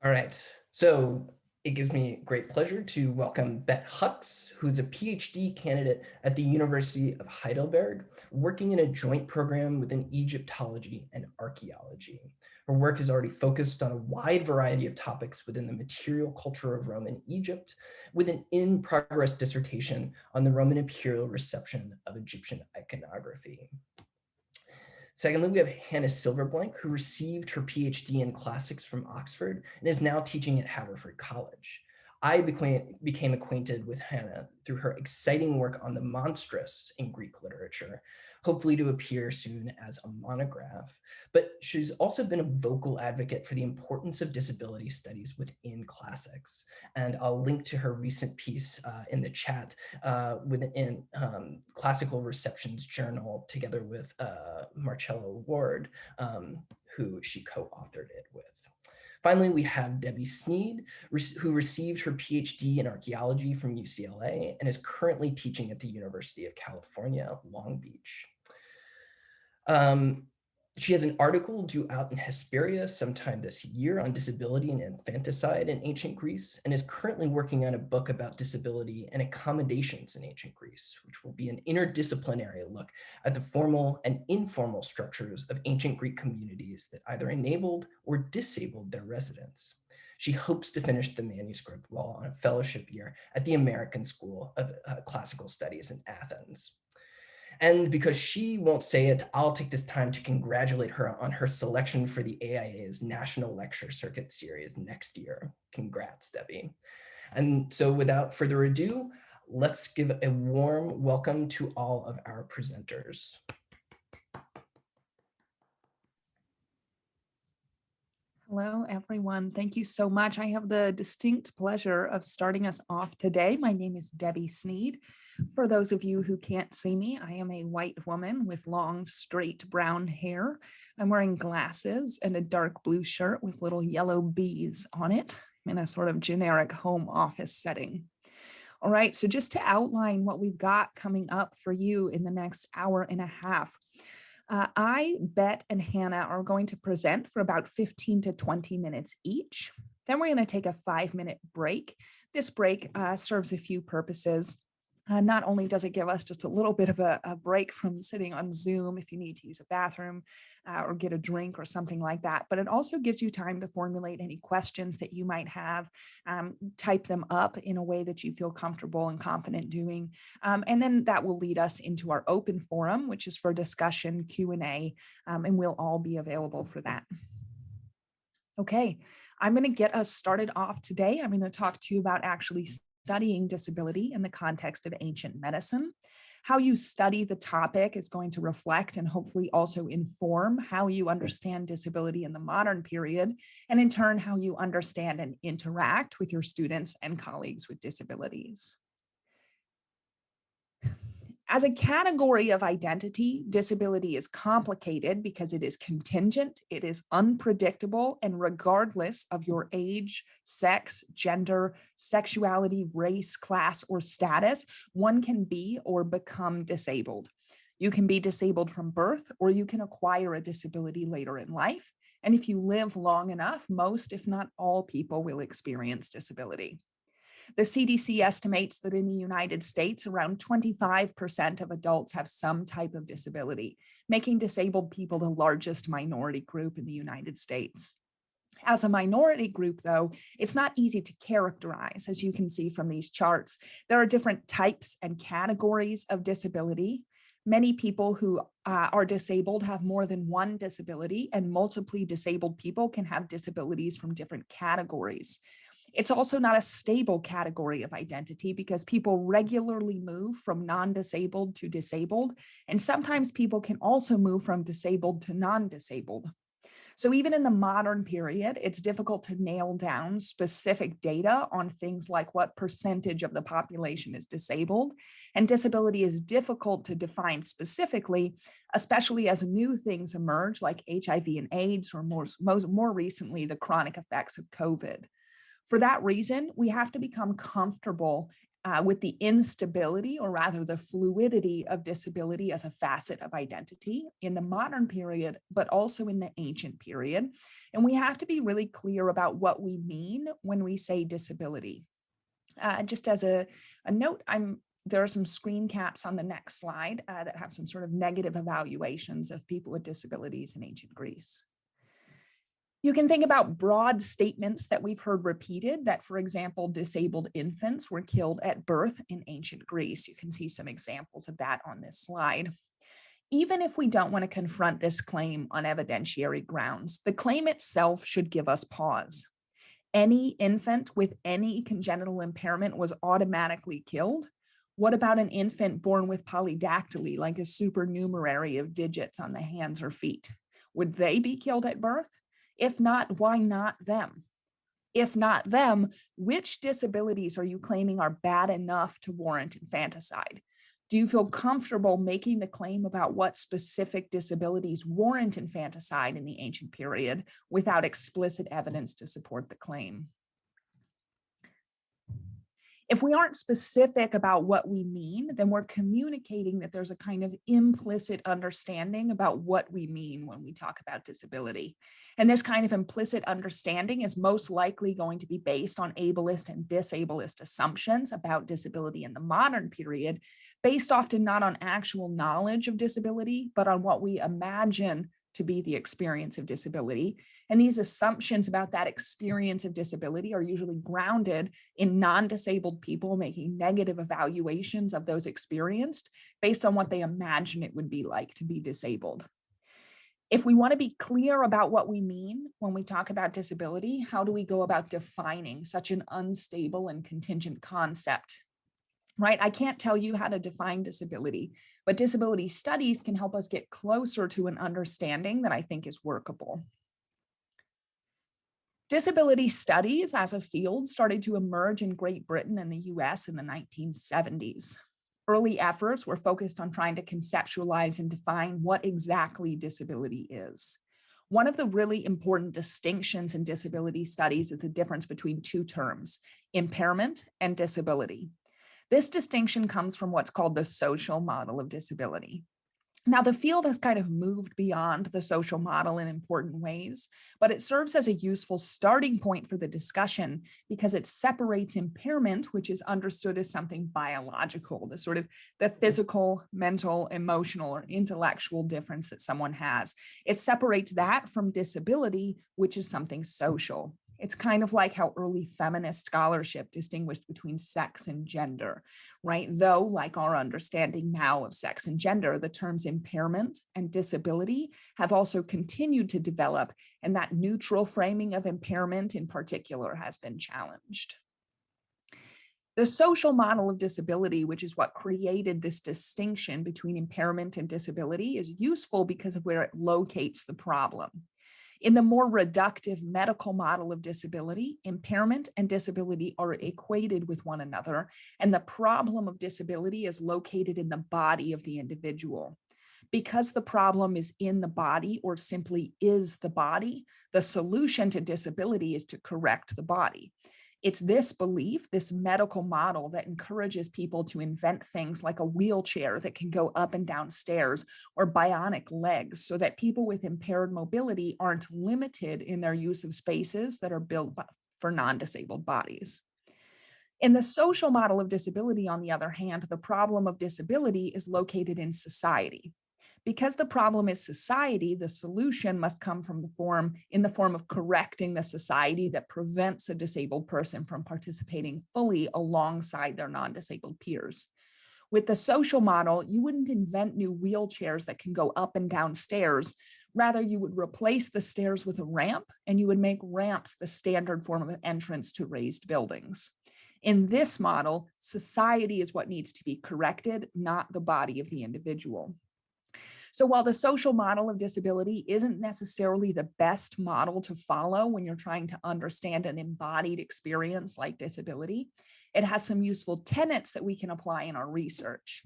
All right, so it gives me great pleasure to welcome Beth Hucks, who's a PhD candidate at the University of Heidelberg, working in a joint program within Egyptology and archaeology. Her work is already focused on a wide variety of topics within the material culture of Roman Egypt, with an in-progress dissertation on the Roman imperial reception of Egyptian iconography. Secondly, we have Hannah Silverblank, who received her PhD in classics from Oxford and is now teaching at Haverford College. I became acquainted with Hannah through her exciting work on the monstrous in Greek literature, hopefully to appear soon as a monograph. But she's also been a vocal advocate for the importance of disability studies within classics. And I'll link to her recent piece in the chat within Classical Receptions Journal, together with Marcello Ward, who she co-authored it with. Finally, we have Debby Sneed, who received her PhD in archaeology from UCLA and is currently teaching at the University of California, Long Beach. She has an article due out in Hesperia sometime this year on disability and infanticide in ancient Greece, and is currently working on a book about disability and accommodations in ancient Greece, which will be an interdisciplinary look at the formal and informal structures of ancient Greek communities that either enabled or disabled their residents. She hopes to finish the manuscript while on a fellowship year at the American School of Classical Studies in Athens. And because she won't say it, I'll take this time to congratulate her on her selection for the AIA's National Lecture Circuit Series next year. Congrats, Debby. And so without further ado, let's give a warm welcome to all of our presenters. Hello, everyone. Thank you so much. I have the distinct pleasure of starting us off today. My name is Debby Sneed. For those of you who can't see me, I am a white woman with long, straight brown hair. I'm wearing glasses and a dark blue shirt with little yellow bees on it. I'm in a sort of generic home office setting. All right, so just to outline what we've got coming up for you in the next hour and a half. I, Bet, and Hannah are going to present for about 15 to 20 minutes each. Then we're going to take a 5-minute break. This break serves a few purposes. Not only does it give us just a little bit of a break from sitting on Zoom if you need to use a bathroom or get a drink or something like that, but it also gives you time to formulate any questions that you might have, type them up in a way that you feel comfortable and confident doing. And then that will lead us into our open forum, which is for discussion, Q&A, and we'll all be available for that. Okay, I'm going to get us started off today. I'm going to talk to you about actually studying disability in the context of ancient medicine. How you study the topic is going to reflect and hopefully also inform how you understand disability in the modern period, and in turn, how you understand and interact with your students and colleagues with disabilities. As a category of identity, disability is complicated because it is contingent, it is unpredictable, and regardless of your age, sex, gender, sexuality, race, class, or status, one can be or become disabled. You can be disabled from birth, or you can acquire a disability later in life. And if you live long enough, most, if not all, people will experience disability. The CDC estimates that in the United States, around 25% of adults have some type of disability, making disabled people the largest minority group in the United States. As a minority group, though, it's not easy to characterize, as you can see from these charts. There are different types and categories of disability. Many people who are disabled have more than one disability, and multiply disabled people can have disabilities from different categories. It's also not a stable category of identity because people regularly move from non-disabled to disabled, and sometimes people can also move from disabled to non-disabled. So even in the modern period, it's difficult to nail down specific data on things like what percentage of the population is disabled, and disability is difficult to define specifically, especially as new things emerge like HIV and AIDS, or more recently, the chronic effects of COVID. For that reason, we have to become comfortable with the instability, or rather the fluidity of disability as a facet of identity in the modern period, but also in the ancient period. And we have to be really clear about what we mean when we say disability. Just as a note, there are some screen caps on the next slide that have some sort of negative evaluations of people with disabilities in ancient Greece. You can think about broad statements that we've heard repeated that, for example, disabled infants were killed at birth in ancient Greece. You can see some examples of that on this slide. Even if we don't want to confront this claim on evidentiary grounds, the claim itself should give us pause. Any infant with any congenital impairment was automatically killed. What about an infant born with polydactyly, like a supernumerary of digits on the hands or feet? Would they be killed at birth? If not, why not them? If not them, which disabilities are you claiming are bad enough to warrant infanticide? Do you feel comfortable making the claim about what specific disabilities warrant infanticide in the ancient period without explicit evidence to support the claim? If we aren't specific about what we mean, then we're communicating that there's a kind of implicit understanding about what we mean when we talk about disability. And this kind of implicit understanding is most likely going to be based on ableist and disableist assumptions about disability in the modern period, based often not on actual knowledge of disability, but on what we imagine to be the experience of disability. And these assumptions about that experience of disability are usually grounded in non-disabled people making negative evaluations of those experienced based on what they imagine it would be like to be disabled. If we want to be clear about what we mean when we talk about disability, how do we go about defining such an unstable and contingent concept? Right? I can't tell you how to define disability, but disability studies can help us get closer to an understanding that I think is workable. Disability studies as a field started to emerge in Great Britain and the US in the 1970s. Early efforts were focused on trying to conceptualize and define what exactly disability is. One of the really important distinctions in disability studies is the difference between two terms, impairment and disability. This distinction comes from what's called the social model of disability. Now, the field has kind of moved beyond the social model in important ways, but it serves as a useful starting point for the discussion because it separates impairment, which is understood as something biological, the sort of the physical, mental, emotional, or intellectual difference that someone has. It separates that from disability, which is something social. It's kind of like how early feminist scholarship distinguished between sex and gender, right? Though, like our understanding now of sex and gender, the terms impairment and disability have also continued to develop, and that neutral framing of impairment in particular has been challenged. The social model of disability, which is what created this distinction between impairment and disability, is useful because of where it locates the problem. In the more reductive medical model of disability, impairment and disability are equated with one another, and the problem of disability is located in the body of the individual. Because the problem is in the body or simply is the body, the solution to disability is to correct the body. It's this belief, this medical model, that encourages people to invent things like a wheelchair that can go up and down stairs or bionic legs so that people with impaired mobility aren't limited in their use of spaces that are built for non-disabled bodies. In the social model of disability, on the other hand, the problem of disability is located in society. Because the problem is society, the solution must come in the form of correcting the society that prevents a disabled person from participating fully alongside their non-disabled peers. With the social model, you wouldn't invent new wheelchairs that can go up and down stairs. Rather, you would replace the stairs with a ramp, and you would make ramps the standard form of entrance to raised buildings. In this model, society is what needs to be corrected, not the body of the individual. So while the social model of disability isn't necessarily the best model to follow when you're trying to understand an embodied experience like disability, it has some useful tenets that we can apply in our research.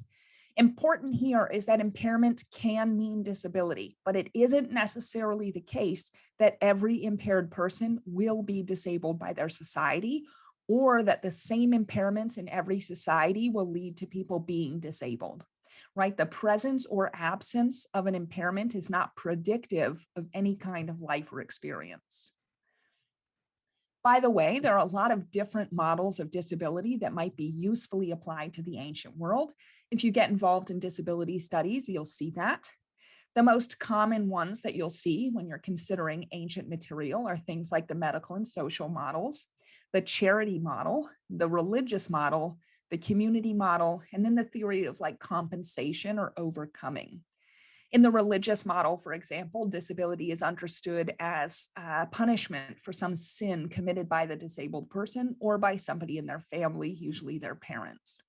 Important here is that impairment can mean disability, but it isn't necessarily the case that every impaired person will be disabled by their society or that the same impairments in every society will lead to people being disabled, right? The presence or absence of an impairment is not predictive of any kind of life or experience. By the way, there are a lot of different models of disability that might be usefully applied to the ancient world. If you get involved in disability studies, you'll see that. The most common ones that you'll see when you're considering ancient material are things like the medical and social models, the charity model, the religious model, the community model, and then the theory of like compensation or overcoming. In the religious model, for example, disability is understood as punishment for some sin committed by the disabled person or by somebody in their family, usually their parents.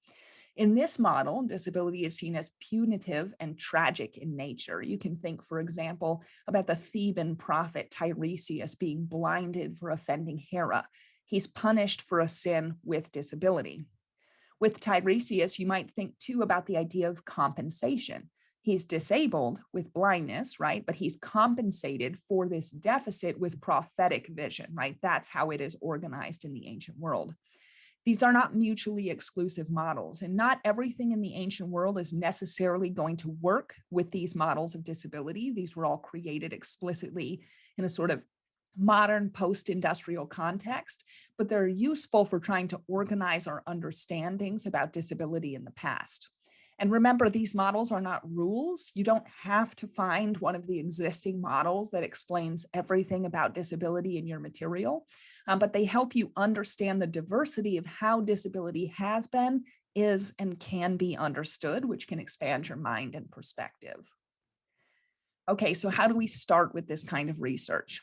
In this model, disability is seen as punitive and tragic in nature. You can think, for example, about the Theban prophet Tiresias being blinded for offending Hera. He's punished for a sin with disability. With Tiresias, you might think too about the idea of compensation. He's disabled with blindness, right? But he's compensated for this deficit with prophetic vision, right? That's how it is organized in the ancient world. These are not mutually exclusive models, and not everything in the ancient world is necessarily going to work with these models of disability. These were all created explicitly in a sort of modern post-industrial context, but they're useful for trying to organize our understandings about disability in the past. And remember, these models are not rules. You don't have to find one of the existing models that explains everything about disability in your material, but they help you understand the diversity of how disability has been, is, and can be understood, which can expand your mind and perspective. Okay, so how do we start with this kind of research?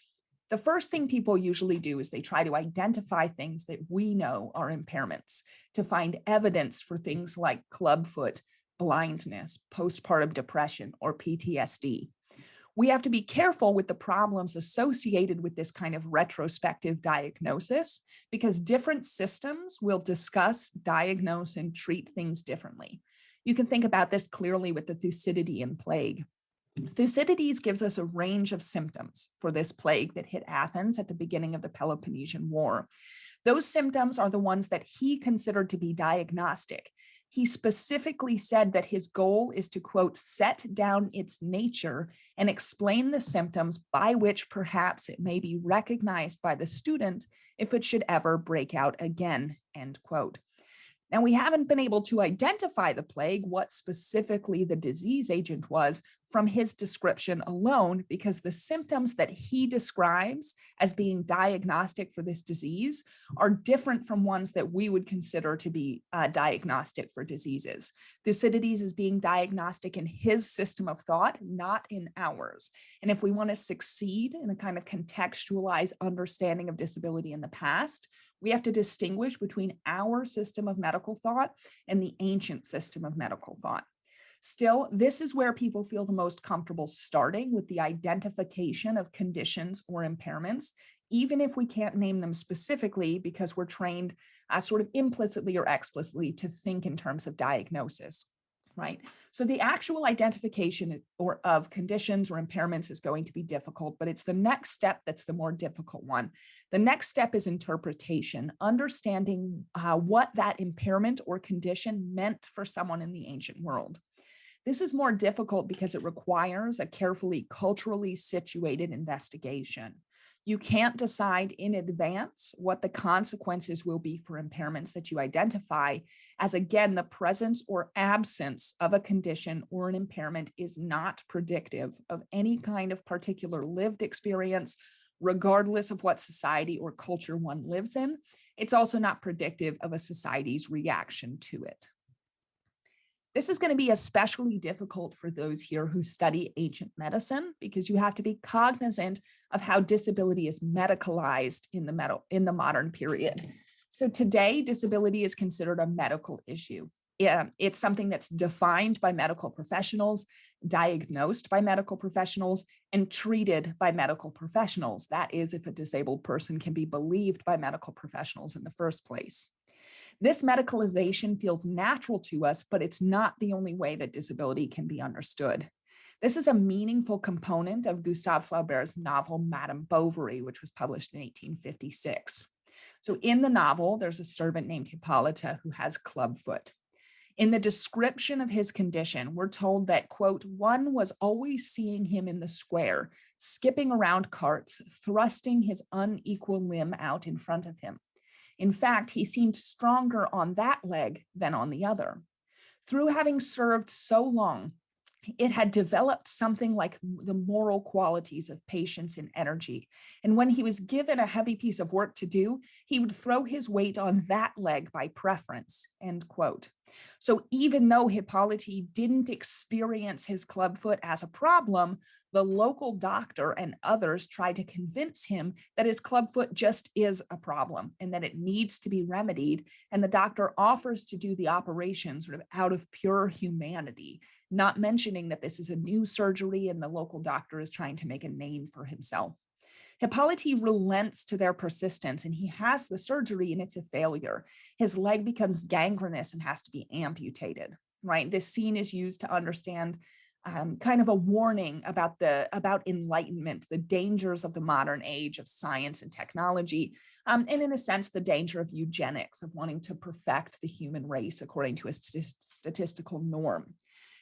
The first thing people usually do is they try to identify things that we know are impairments, to find evidence for things like clubfoot, blindness, postpartum depression, or PTSD. We have to be careful with the problems associated with this kind of retrospective diagnosis because different systems will discuss, diagnose, and treat things differently. You can think about this clearly with the Thucydidean plague. Thucydides gives us a range of symptoms for this plague that hit Athens at the beginning of the Peloponnesian War. Those symptoms are the ones that he considered to be diagnostic. He specifically said that his goal is to, quote, set down its nature and explain the symptoms by which perhaps it may be recognized by the student if it should ever break out again, end quote. Now, we haven't been able to identify the plague, what specifically the disease agent was, from his description alone, because the symptoms that he describes as being diagnostic for this disease are different from ones that we would consider to be diagnostic for diseases. Thucydides is being diagnostic in his system of thought, not in ours. And if we want to succeed in a kind of contextualized understanding of disability in the past, we have to distinguish between our system of medical thought and the ancient system of medical thought. Still, this is where people feel the most comfortable starting with the identification of conditions or impairments, even if we can't name them specifically because we're trained sort of implicitly or explicitly to think in terms of diagnosis. Right. So the actual identification of conditions or impairments is going to be difficult, but it's the next step that's the more difficult one. The next step is interpretation, understanding what that impairment or condition meant for someone in the ancient world. This is more difficult because it requires a carefully culturally situated investigation. You can't decide in advance what the consequences will be for impairments that you identify, as again, the presence or absence of a condition or an impairment is not predictive of any kind of particular lived experience, regardless of what society or culture one lives in. It's also not predictive of a society's reaction to it. This is going to be especially difficult for those here who study ancient medicine because you have to be cognizant of how disability is medicalized in the modern period. So today, disability is considered a medical issue. It's something that's defined by medical professionals, diagnosed by medical professionals, and treated by medical professionals. That is, if a disabled person can be believed by medical professionals in the first place. This medicalization feels natural to us, but it's not the only way that disability can be understood. This is a meaningful component of Gustave Flaubert's novel Madame Bovary, which was published in 1856. So in the novel, there's a servant named Hippolyta who has clubfoot. In the description of his condition, we're told that, quote, one was always seeing him in the square, skipping around carts, thrusting his unequal limb out in front of him. In fact, he seemed stronger on that leg than on the other. Through having served so long, it had developed something like the moral qualities of patience and energy. And when he was given a heavy piece of work to do, he would throw his weight on that leg by preference, end quote. So even though Hippolyte didn't experience his clubfoot as a problem, the local doctor and others tried to convince him that his clubfoot just is a problem and that it needs to be remedied. And the doctor offers to do the operation sort of out of pure humanity, not mentioning that this is a new surgery and the local doctor is trying to make a name for himself. Hippolyte relents to their persistence and he has the surgery and it's a failure. His leg becomes gangrenous and has to be amputated, right? This scene is used to understand kind of a warning about enlightenment, the dangers of the modern age of science and technology, and in a sense, the danger of eugenics, of wanting to perfect the human race according to a statistical norm.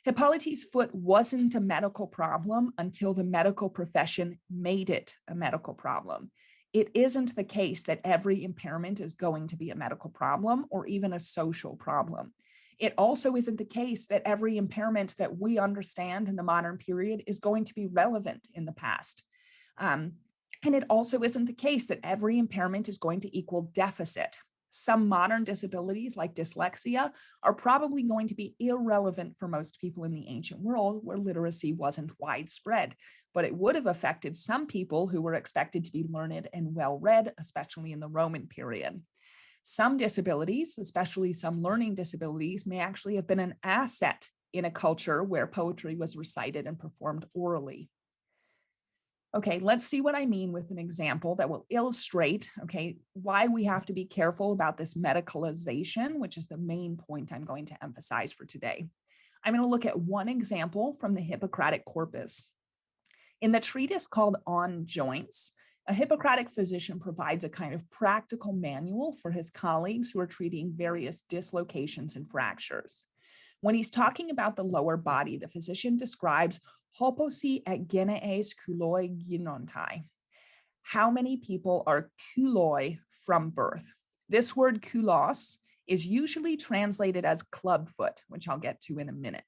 Hippolyte's foot wasn't a medical problem until the medical profession made it a medical problem. It isn't the case that every impairment is going to be a medical problem or even a social problem. It also isn't the case that every impairment that we understand in the modern period is going to be relevant in the past. And it also isn't the case that every impairment is going to equal deficit. Some modern disabilities like dyslexia are probably going to be irrelevant for most people in the ancient world where literacy wasn't widespread, but it would have affected some people who were expected to be learned and well-read, especially in the Roman period. Some disabilities, especially some learning disabilities, may actually have been an asset in a culture where poetry was recited and performed orally. Okay, let's see what I mean with an example that will illustrate, okay, why we have to be careful about this medicalization, which is the main point I'm going to emphasize for today. I'm going to look at one example from the Hippocratic corpus. In the treatise called On Joints, a Hippocratic physician provides a kind of practical manual for his colleagues who are treating various dislocations and fractures. When he's talking about the lower body, the physician describes hoposi et genees kuloi ginontai. How many people are kuloi from birth? This word kulos is usually translated as clubfoot, which I'll get to in a minute.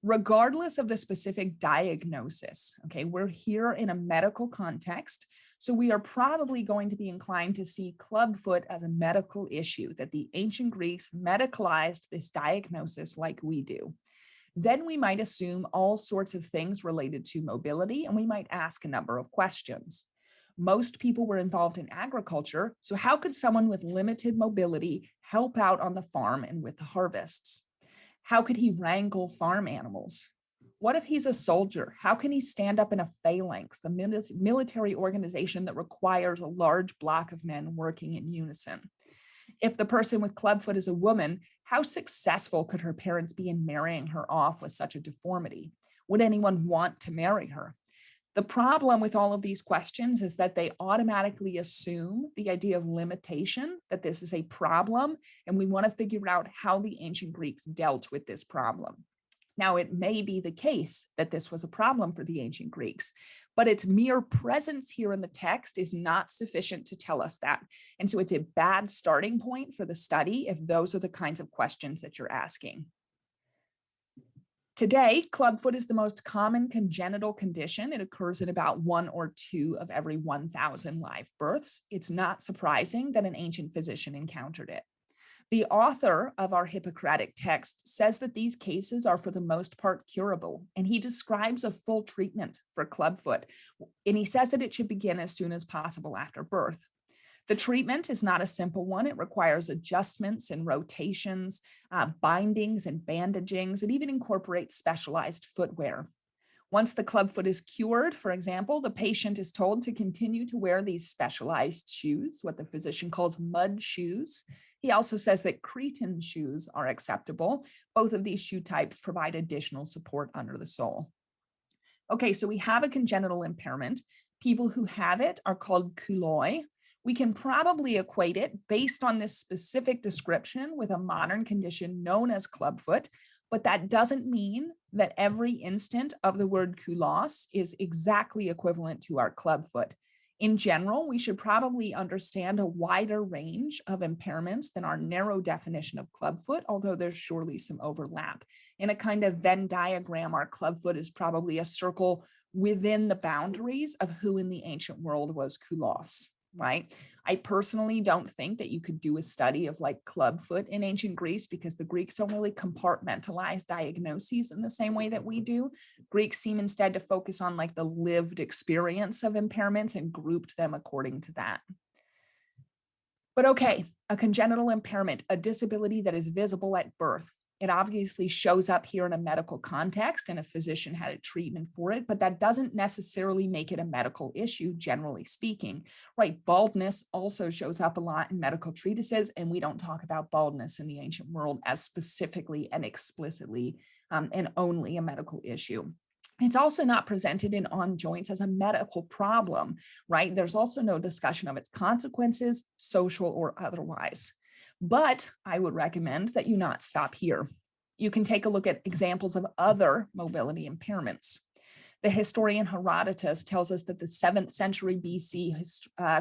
Regardless of the specific diagnosis, okay, we're here in a medical context, so we are probably going to be inclined to see clubfoot as a medical issue, that the ancient Greeks medicalized this diagnosis like we do. Then we might assume all sorts of things related to mobility, and we might ask a number of questions. Most people were involved in agriculture, so how could someone with limited mobility help out on the farm and with the harvests? How could he wrangle farm animals? What if he's a soldier? How can he stand up in a phalanx, the military organization that requires a large block of men working in unison? If the person with clubfoot is a woman, how successful could her parents be in marrying her off with such a deformity? Would anyone want to marry her? The problem with all of these questions is that they automatically assume the idea of limitation, that this is a problem, and we want to figure out how the ancient Greeks dealt with this problem. Now, it may be the case that this was a problem for the ancient Greeks, but its mere presence here in the text is not sufficient to tell us that. And so it's a bad starting point for the study if those are the kinds of questions that you're asking. Today, clubfoot is the most common congenital condition. It occurs in about 1 or 2 of every 1,000 live births. It's not surprising that an ancient physician encountered it. The author of our Hippocratic text says that these cases are for the most part curable, and he describes a full treatment for clubfoot, and he says that it should begin as soon as possible after birth. The treatment is not a simple one. It requires adjustments and rotations, bindings and bandagings. It even incorporates specialized footwear. Once the clubfoot is cured, for example, the patient is told to continue to wear these specialized shoes, what the physician calls mud shoes. He also says that Cretan shoes are acceptable. Both of these shoe types provide additional support under the sole. Okay, so we have a congenital impairment. People who have it are called kuloi. We can probably equate it based on this specific description with a modern condition known as clubfoot, but that doesn't mean that every instant of the word koulos is exactly equivalent to our clubfoot. In general, we should probably understand a wider range of impairments than our narrow definition of clubfoot, although there's surely some overlap. In a kind of Venn diagram, our clubfoot is probably a circle within the boundaries of who in the ancient world was koulos, right? I personally don't think that you could do a study of like clubfoot in ancient Greece because the Greeks don't really compartmentalize diagnoses in the same way that we do. Greeks seem instead to focus on like the lived experience of impairments and grouped them according to that. But okay, a congenital impairment, a disability that is visible at birth. It obviously shows up here in a medical context and a physician had a treatment for it, but that doesn't necessarily make it a medical issue, generally speaking, right? Baldness also shows up a lot in medical treatises, and we don't talk about baldness in the ancient world as specifically and explicitly and only a medical issue. It's also not presented in On Joints as a medical problem, right? There's also no discussion of its consequences, social or otherwise. But I would recommend that you not stop here. You can take a look at examples of other mobility impairments. The historian Herodotus tells us that the 7th century BC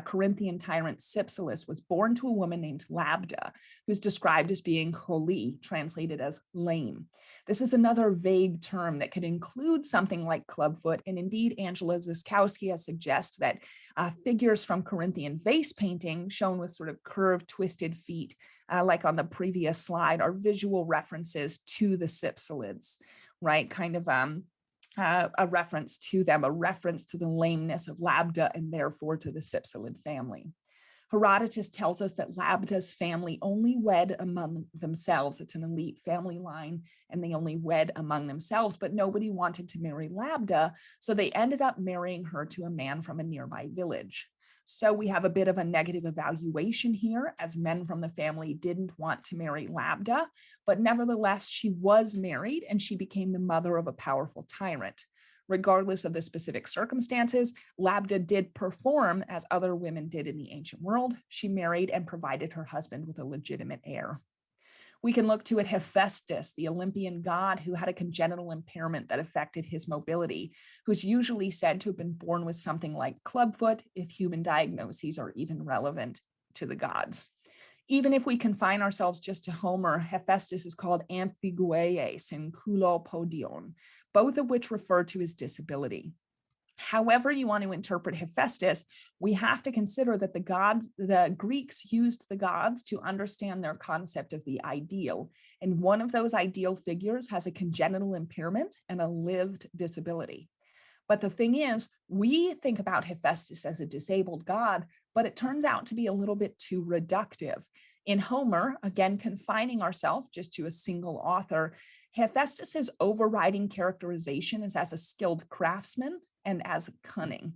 Corinthian tyrant Cypselus was born to a woman named Labda, who's described as being choli, translated as lame. This is another vague term that could include something like clubfoot, and indeed Angela Zyskowski suggests that figures from Corinthian vase painting shown with sort of curved, twisted feet, like on the previous slide, are visual references to the Cypselids, right? Kind of a reference to them, a reference to the lameness of Labda and therefore to the Cypselid family. Herodotus tells us that Labda's family only wed among themselves. It's an elite family line, and they only wed among themselves, but nobody wanted to marry Labda, so they ended up marrying her to a man from a nearby village. So we have a bit of a negative evaluation here, as men from the family didn't want to marry Labda, but nevertheless, she was married and she became the mother of a powerful tyrant. Regardless of the specific circumstances, Labda did perform as other women did in the ancient world. She married and provided her husband with a legitimate heir. We can look to at Hephaestus, the Olympian god who had a congenital impairment that affected his mobility, who's usually said to have been born with something like clubfoot, if human diagnoses are even relevant to the gods. Even if we confine ourselves just to Homer, Hephaestus is called amphigueies and kulopodion, both of which refer to his disability. However you want to interpret Hephaestus, we have to consider that the Greeks used the gods to understand their concept of the ideal. And one of those ideal figures has a congenital impairment and a lived disability. But the thing is, we think about Hephaestus as a disabled god, but it turns out to be a little bit too reductive. In Homer, again, confining ourselves just to a single author, Hephaestus's overriding characterization is as a skilled craftsman and as cunning.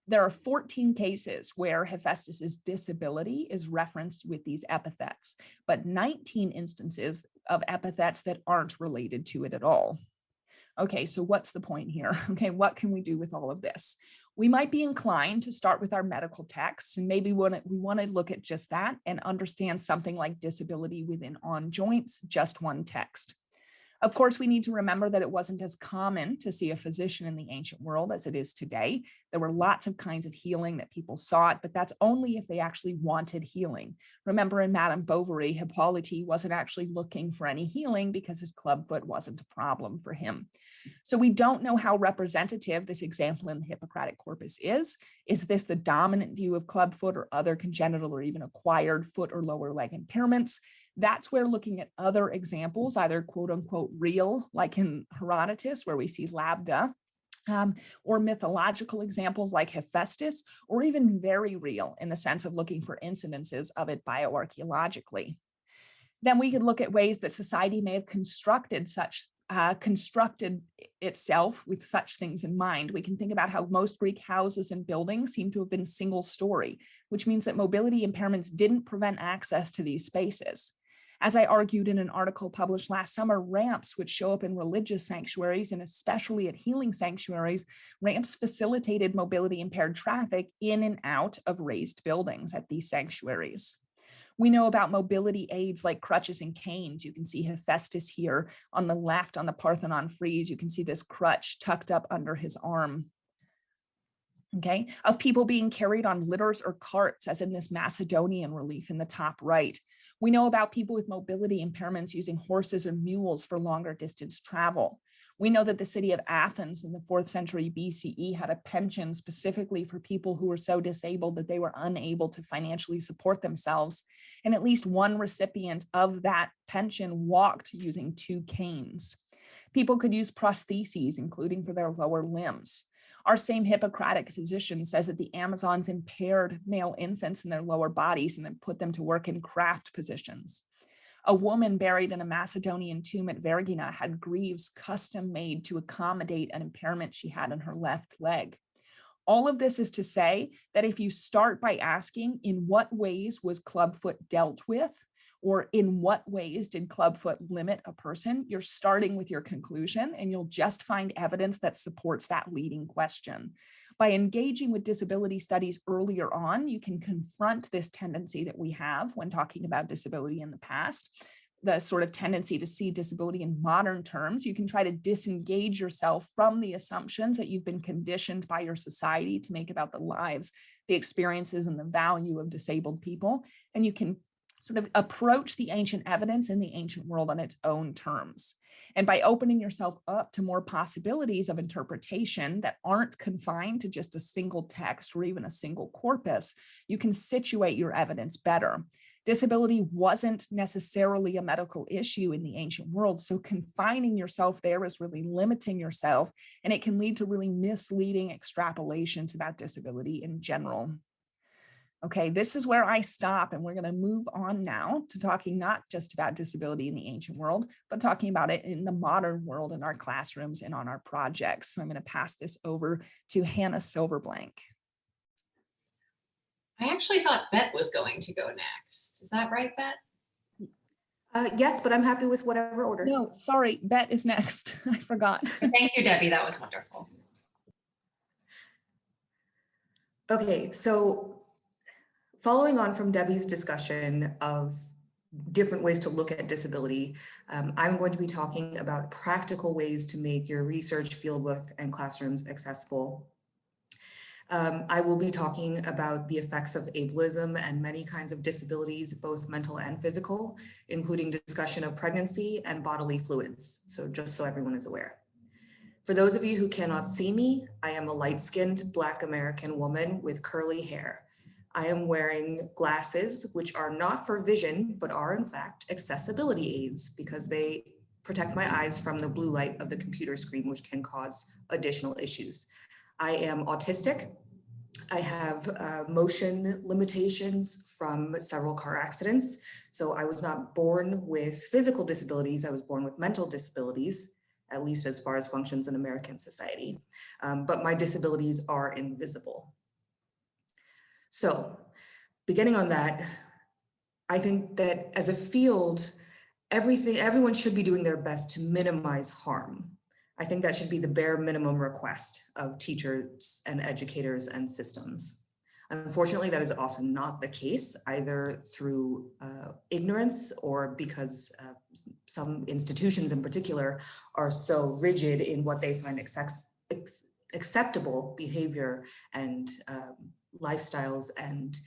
There are 14 cases where Hephaestus's disability is referenced with these epithets, but 19 instances of epithets that aren't related to it at all. Okay, so what's the point here? Okay, what can we do with all of this? We might be inclined to start with our medical text, and maybe we want to look at just that and understand something like disability within On Joints, just one text. Of course, we need to remember that it wasn't as common to see a physician in the ancient world as it is today. There were lots of kinds of healing that people sought, but that's only if they actually wanted healing. Remember in Madame Bovary, Hippolyte wasn't actually looking for any healing because his clubfoot wasn't a problem for him. So we don't know how representative this example in the Hippocratic corpus is. Is this the dominant view of clubfoot or other congenital or even acquired foot or lower leg impairments? That's where looking at other examples, either quote unquote real, like in Herodotus, where we see Labda, or mythological examples like Hephaestus, or even very real in the sense of looking for incidences of it bioarchaeologically. Then we could look at ways that society may have constructed itself with such things in mind. We can think about how most Greek houses and buildings seem to have been single story, which means that mobility impairments didn't prevent access to these spaces. As I argued in an article published last summer, ramps would show up in religious sanctuaries and especially at healing sanctuaries. Ramps facilitated mobility impaired traffic in and out of raised buildings at these sanctuaries. We know about mobility aids like crutches and canes. You can see Hephaestus here on the left on the Parthenon frieze. You can see this crutch tucked up under his arm. Okay, of people being carried on litters or carts, as in this Macedonian relief in the top right. We know about people with mobility impairments using horses or mules for longer distance travel. We know that the city of Athens in the 4th century BCE had a pension specifically for people who were so disabled that they were unable to financially support themselves. And at least one recipient of that pension walked using 2 canes. People could use prostheses, including for their lower limbs. Our same Hippocratic physician says that the Amazons impaired male infants in their lower bodies and then put them to work in craft positions. A woman buried in a Macedonian tomb at Vergina had greaves custom made to accommodate an impairment she had in her left leg. All of this is to say that if you start by asking, in what ways was clubfoot dealt with, or in what ways did clubfoot limit a person, you're starting with your conclusion and you'll just find evidence that supports that leading question. By engaging with disability studies earlier on, you can confront this tendency that we have when talking about disability in the past, the sort of tendency to see disability in modern terms. You can try to disengage yourself from the assumptions that you've been conditioned by your society to make about the lives, the experiences, and the value of disabled people. And you can sort of approach the ancient evidence in the ancient world on its own terms. And by opening yourself up to more possibilities of interpretation that aren't confined to just a single text or even a single corpus, you can situate your evidence better. Disability wasn't necessarily a medical issue in the ancient world, so confining yourself there is really limiting yourself, and it can lead to really misleading extrapolations about disability in general. Okay, this is where I stop, and we're going to move on now to talking not just about disability in the ancient world, but talking about it in the modern world in our classrooms and on our projects. So I'm going to pass this over to Hannah Silverblank. I actually thought Bet was going to go next. Is that right, Bet? Yes, but I'm happy with whatever order. No, sorry, Bet is next. I forgot. Thank you, Debbie. That was wonderful. Okay, so following on from Debbie's discussion of different ways to look at disability, I'm going to be talking about practical ways to make your research, fieldwork, and classrooms accessible. I will be talking about the effects of ableism and many kinds of disabilities, both mental and physical, including discussion of pregnancy and bodily fluids. So just so everyone is aware. For those of you who cannot see me, I am a light-skinned Black American woman with curly hair. I am wearing glasses, which are not for vision, but are in fact accessibility aids because they protect my eyes from the blue light of the computer screen, which can cause additional issues. I am autistic. I have motion limitations from several car accidents. So I was not born with physical disabilities. I was born with mental disabilities, at least as far as functions in American society. But my disabilities are invisible. So beginning on that, I think that as a field, everyone should be doing their best to minimize harm. I think that should be the bare minimum request of teachers and educators and systems. Unfortunately, that is often not the case, either through ignorance or because some institutions in particular are so rigid in what they find acceptable behavior and lifestyles and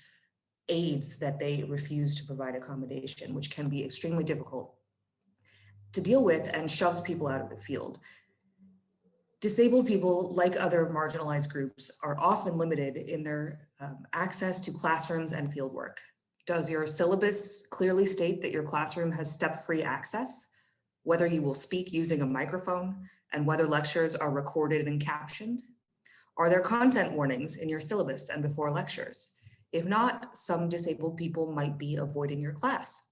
aids that they refuse to provide accommodation, which can be extremely difficult to deal with and shoves people out of the field. Disabled people, like other marginalized groups, are often limited in their access to classrooms and fieldwork. Does your syllabus clearly state that your classroom has step-free access, whether you will speak using a microphone, and whether lectures are recorded and captioned? Are there content warnings in your syllabus and before lectures? If not, some disabled people might be avoiding your class.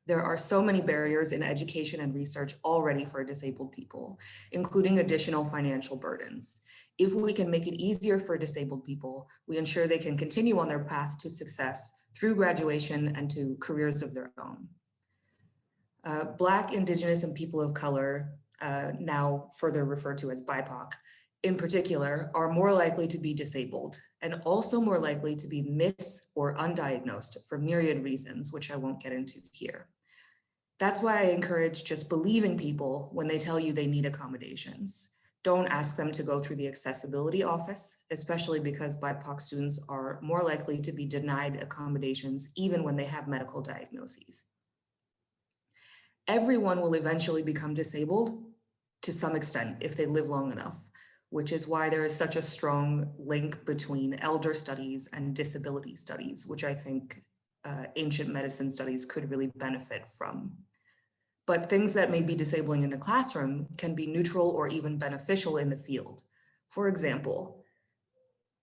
There are so many barriers in education and research already for disabled people, including additional financial burdens. If we can make it easier for disabled people, we ensure they can continue on their path to success through graduation and to careers of their own. Black, Indigenous, and people of color, now further referred to as BIPOC, in particular, are more likely to be disabled and also more likely to be mis- or undiagnosed for myriad reasons, which I won't get into here. That's why I encourage just believing people when they tell you they need accommodations. Don't ask them to go through the accessibility office, especially because BIPOC students are more likely to be denied accommodations even when they have medical diagnoses. Everyone will eventually become disabled to some extent if they live long enough, which is why there is such a strong link between elder studies and disability studies, which I think ancient medicine studies could really benefit from. But things that may be disabling in the classroom can be neutral or even beneficial in the field. For example,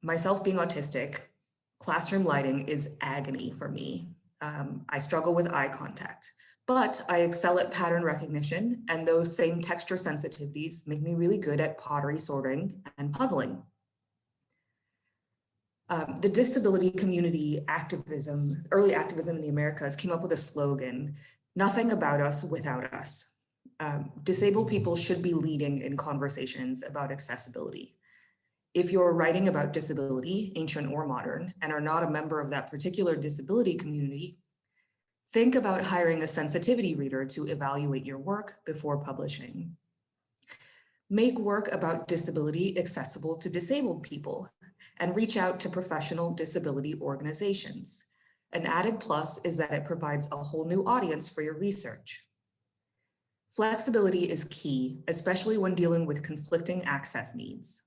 myself being autistic, classroom lighting is agony for me. I struggle with eye contact, but I excel at pattern recognition, and those same texture sensitivities make me really good at pottery sorting and puzzling. The disability community activism, early activism in the Americas, came up with a slogan, "Nothing about us without us." Disabled people should be leading in conversations about accessibility. If you're writing about disability, ancient or modern, and are not a member of that particular disability community, think about hiring a sensitivity reader to evaluate your work before publishing. Make work about disability accessible to disabled people and reach out to professional disability organizations. An added plus is that it provides a whole new audience for your research. Flexibility is key, especially when dealing with conflicting access needs.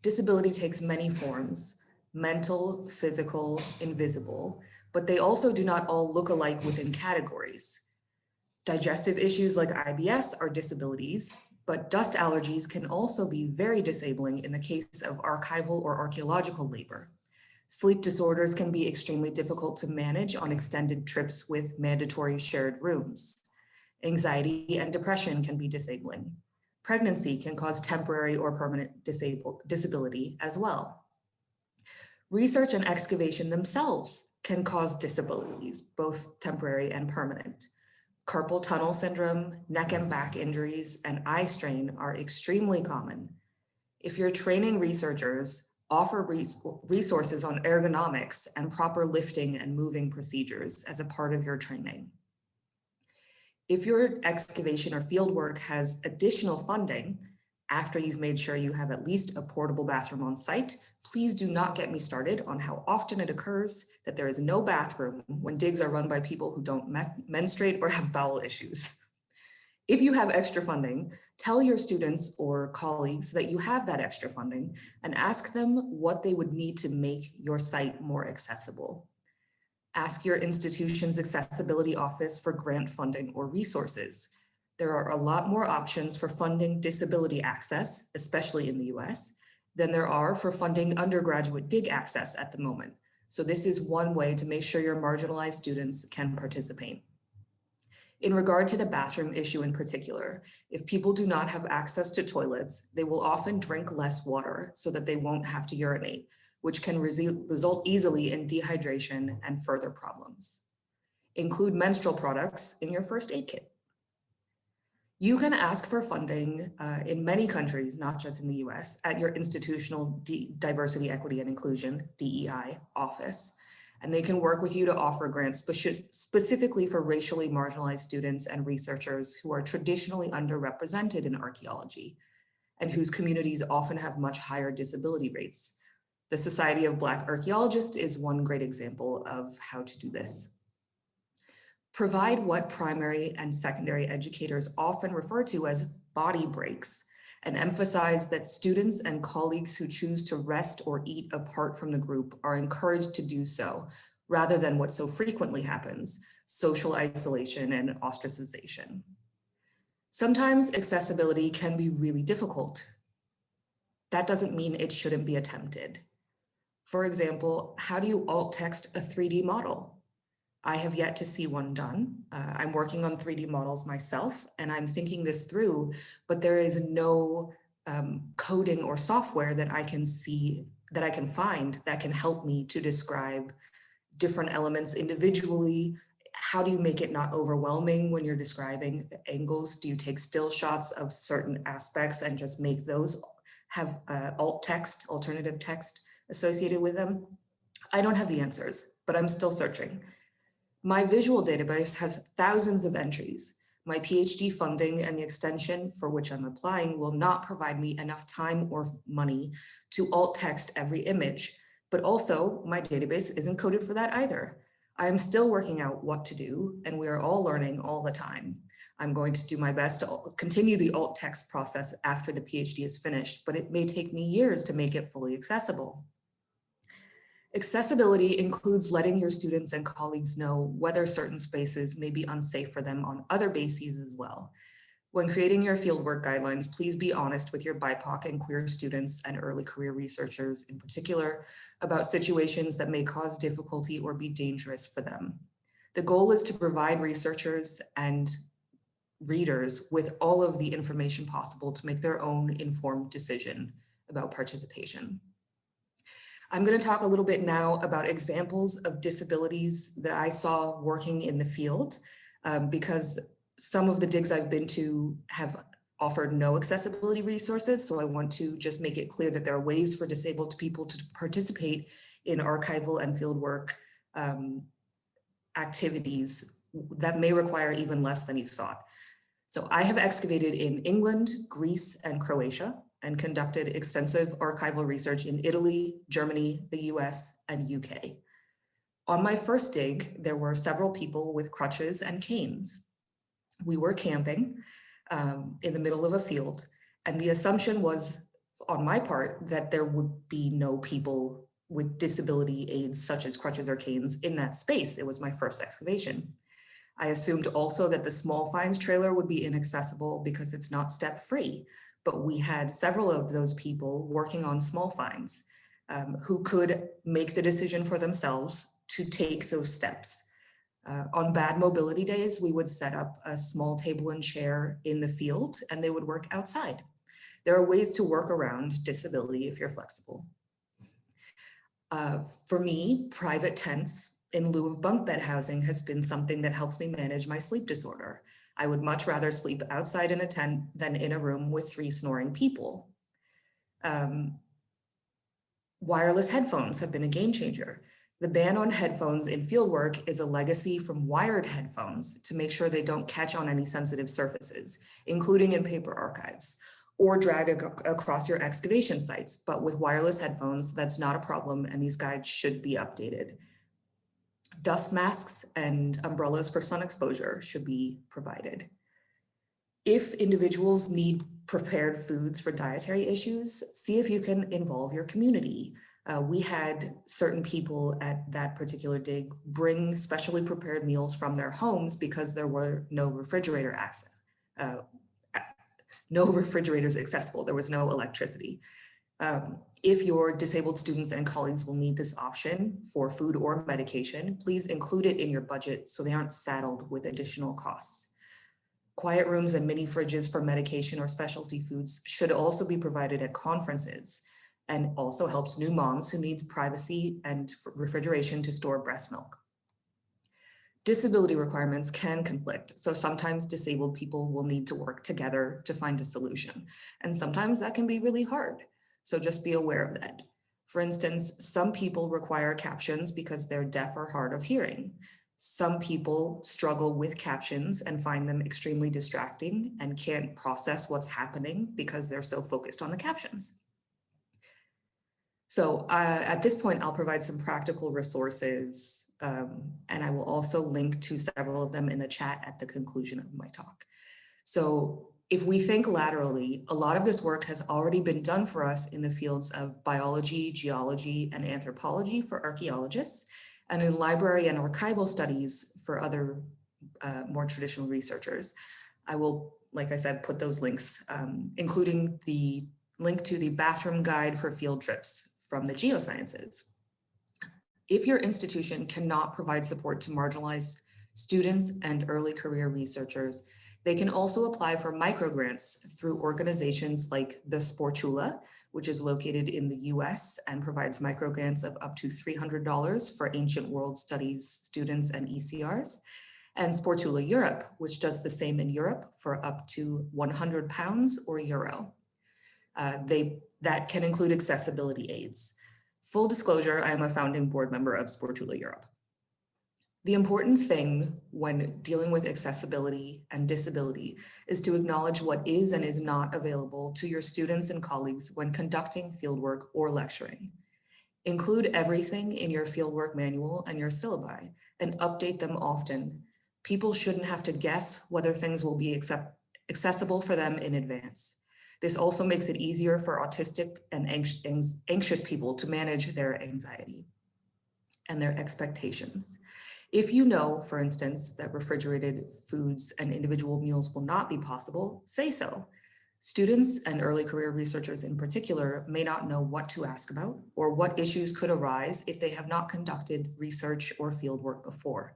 Disability takes many forms: mental, physical, invisible, but they also do not all look alike within categories. Digestive issues like IBS are disabilities, but dust allergies can also be very disabling in the case of archival or archaeological labor. Sleep disorders can be extremely difficult to manage on extended trips with mandatory shared rooms. Anxiety and depression can be disabling. Pregnancy can cause temporary or permanent disability as well. Research and excavation themselves can cause disabilities, both temporary and permanent. Carpal tunnel syndrome, neck and back injuries, and eye strain are extremely common. If you're training researchers, offer resources on ergonomics and proper lifting and moving procedures as a part of your training. If your excavation or fieldwork has additional funding, after you've made sure you have at least a portable bathroom on site, please do not get me started on how often it occurs that there is no bathroom when digs are run by people who don't menstruate or have bowel issues. If you have extra funding, tell your students or colleagues that you have that extra funding and ask them what they would need to make your site more accessible. Ask your institution's accessibility office for grant funding or resources. There are a lot more options for funding disability access, especially in the US, than there are for funding undergraduate dig access at the moment. So this is one way to make sure your marginalized students can participate. In regard to the bathroom issue in particular, if people do not have access to toilets, they will often drink less water so that they won't have to urinate, which can result easily in dehydration and further problems. Include menstrual products in your first aid kit. You can ask for funding in many countries, not just in the US, at your institutional diversity, equity, and inclusion, DEI office. And they can work with you to offer grants specifically for racially marginalized students and researchers who are traditionally underrepresented in archaeology and whose communities often have much higher disability rates. The Society of Black Archaeologists is one great example of how to do this. Provide what primary and secondary educators often refer to as body breaks, and emphasize that students and colleagues who choose to rest or eat apart from the group are encouraged to do so, rather than what so frequently happens, social isolation and ostracization. Sometimes accessibility can be really difficult. That doesn't mean it shouldn't be attempted. For example, how do you alt text a 3D model? I have yet to see one done. I'm working on 3D models myself, and I'm thinking this through, but there is no coding or software that I can find that can help me to describe different elements individually how do you make it not overwhelming when you're describing the angles? Do you take still shots of certain aspects and just make those have alt text, alternative text associated with them? I don't have the answers, but I'm still searching. My visual database has thousands of entries. My PhD funding and the extension for which I'm applying will not provide me enough time or money to alt text every image, but also my database isn't coded for that either. I am still working out what to do, and we are all learning all the time. I'm going to do my best to continue the alt text process after the PhD is finished, but it may take me years to make it fully accessible. Accessibility includes letting your students and colleagues know whether certain spaces may be unsafe for them on other bases as well. When creating your fieldwork guidelines, please be honest with your BIPOC and queer students and early career researchers in particular about situations that may cause difficulty or be dangerous for them. The goal is to provide researchers and readers with all of the information possible to make their own informed decision about participation. I'm going to talk a little bit now about examples of disabilities that I saw working in the field, because some of the digs I've been to have offered no accessibility resources. So I want to just make it clear that there are ways for disabled people to participate in archival and fieldwork activities that may require even less than you thought. So I have excavated in England, Greece, and Croatia, and conducted extensive archival research in Italy, Germany, the US, and UK. On my first dig, there were several people with crutches and canes. We were camping in the middle of a field, and the assumption was on my part that there would be no people with disability aids such as crutches or canes in that space. It was my first excavation. I assumed also that the small finds trailer would be inaccessible because it's not step free, but we had several of those people working on small finds who could make the decision for themselves to take those steps. On bad mobility days, we would set up a small table and chair in the field and they would work outside. There are ways to work around disability if you're flexible. For me, private tents in lieu of bunk bed housing has been something that helps me manage my sleep disorder. I would much rather sleep outside in a tent than in a room with 3 snoring people. Wireless headphones have been a game changer. The ban on headphones in fieldwork is a legacy from wired headphones to make sure they don't catch on any sensitive surfaces, including in paper archives, or drag across your excavation sites. But with wireless headphones, that's not a problem, and these guides should be updated. Dust masks and umbrellas for sun exposure should be provided. If individuals need prepared foods for dietary issues, see if you can involve your community. We had certain people at that particular dig bring specially prepared meals from their homes because there were no refrigerator access, no refrigerators accessible. There was no electricity. If your disabled students and colleagues will need this option for food or medication, please include it in your budget so they aren't saddled with additional costs. Quiet rooms and mini fridges for medication or specialty foods should also be provided at conferences, and also helps new moms who needs privacy and refrigeration to store breast milk. Disability requirements can conflict, so sometimes disabled people will need to work together to find a solution, and sometimes that can be really hard. So just be aware of that. For instance, some people require captions because they're deaf or hard of hearing. Some people struggle with captions and find them extremely distracting and can't process what's happening because they're so focused on the captions. So at this point, I'll provide some practical resources, and I will also link to several of them in the chat at the conclusion of my talk. So if we think laterally, a lot of this work has already been done for us in the fields of biology, geology, and anthropology for archaeologists, and in library and archival studies for other more traditional researchers. I will, like I said, put those links, including the link to the bathroom guide for field trips from the geosciences. If your institution cannot provide support to marginalized students and early career researchers, They can also apply for microgrants through organizations like the Sportula, which is located in the US and provides microgrants of up to $300 for ancient world studies students and ECRs, and Sportula Europe, which does the same in Europe for up to £100 or euro. That can include accessibility aids. Full disclosure, I am a founding board member of Sportula Europe. The important thing when dealing with accessibility and disability is to acknowledge what is and is not available to your students and colleagues when conducting fieldwork or lecturing. Include everything in your fieldwork manual and your syllabi and update them often. People shouldn't have to guess whether things will be accessible for them in advance. This also makes it easier for autistic and anxious people to manage their anxiety and their expectations. If you know, for instance, that refrigerated foods and individual meals will not be possible, say so. Students and early career researchers in particular may not know what to ask about or what issues could arise if they have not conducted research or fieldwork before,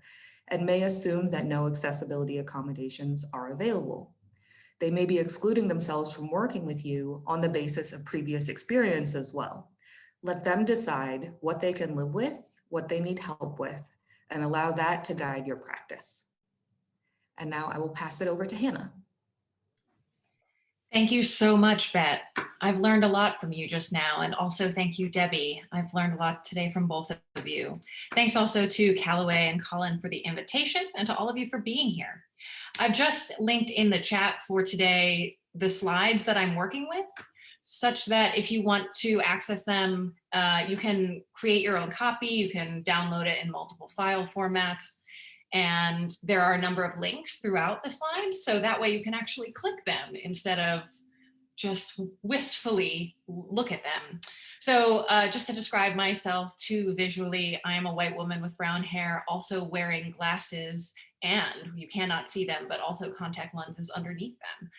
and may assume that no accessibility accommodations are available. They may be excluding themselves from working with you on the basis of previous experience as well. Let them decide what they can live with, what they need help with, and allow that to guide your practice. And now I will pass it over to Hannah. Thank you so much, Bet. I've learned a lot from you just now, and also thank you, Debbie. I've learned a lot today from both of you. Thanks also to Callaway and Colin for the invitation, and to all of you for being here. I've just linked in the chat for today the slides that I'm working with, such that if you want to access them, you can create your own copy, you can download it in multiple file formats, and there are a number of links throughout the slides, so that way you can actually click them instead of just wistfully look at them. So just to describe myself too visually, I am a white woman with brown hair, also wearing glasses, and you cannot see them, but also contact lenses underneath them.